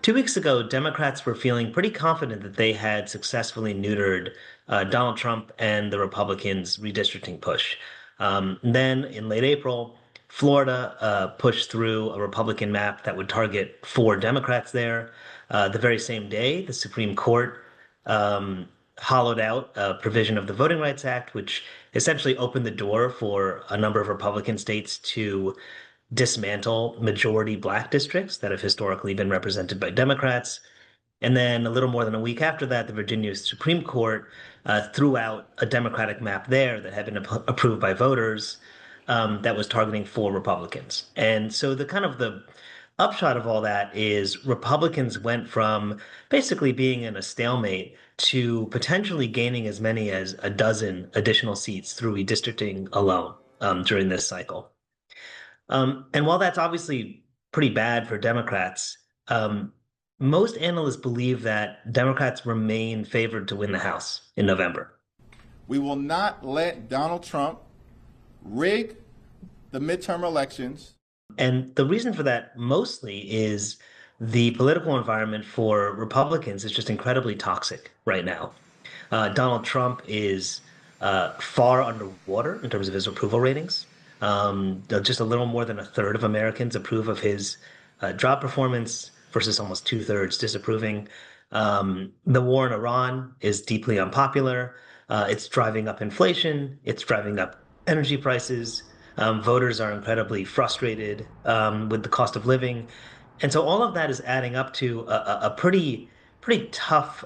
2 weeks ago, Democrats were feeling pretty confident that they had successfully neutered Donald Trump and the Republicans' redistricting push. Then in late April, Florida pushed through a Republican map that would target four Democrats there. The very same day, the Supreme Court hollowed out a provision of the Voting Rights Act, which essentially opened the door for a number of Republican states to dismantle majority black districts that have historically been represented by Democrats. And then a little more than a week after that, the Virginia Supreme Court threw out a Democratic map there that had been approved by voters that was targeting four Republicans. And so the kind of the upshot of all that is Republicans went from basically being in a stalemate to potentially gaining as many as a dozen additional seats through redistricting alone during this cycle. And while that's obviously pretty bad for Democrats, most analysts believe that Democrats remain favored to win the House in November. We will not let Donald Trump rig the midterm elections. And the reason for that mostly is the political environment for Republicans is just incredibly toxic right now. Donald Trump is far underwater in terms of his approval ratings. Just a little more than a third of Americans approve of his job performance versus almost two-thirds disapproving. The war in Iran is deeply unpopular. It's driving up inflation. It's driving up energy prices. Voters are incredibly frustrated with the cost of living. And so all of that is adding up to a pretty tough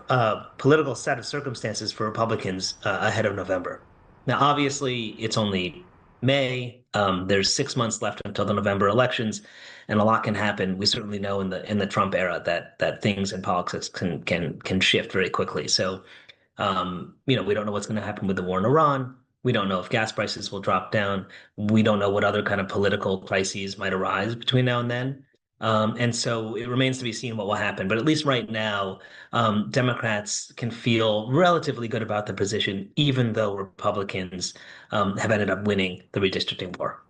political set of circumstances for Republicans ahead of November. Now, obviously, it's only May. There's 6 months left until the November elections, and a lot can happen. We certainly know in the Trump era that things in politics can shift very quickly. So, we don't know what's going to happen with the war in Iran. We don't know if gas prices will drop down. We don't know what other kind of political crises might arise between now and then. And so it remains to be seen what will happen. But at least right now, Democrats can feel relatively good about the position, even though Republicans have ended up winning the redistricting war.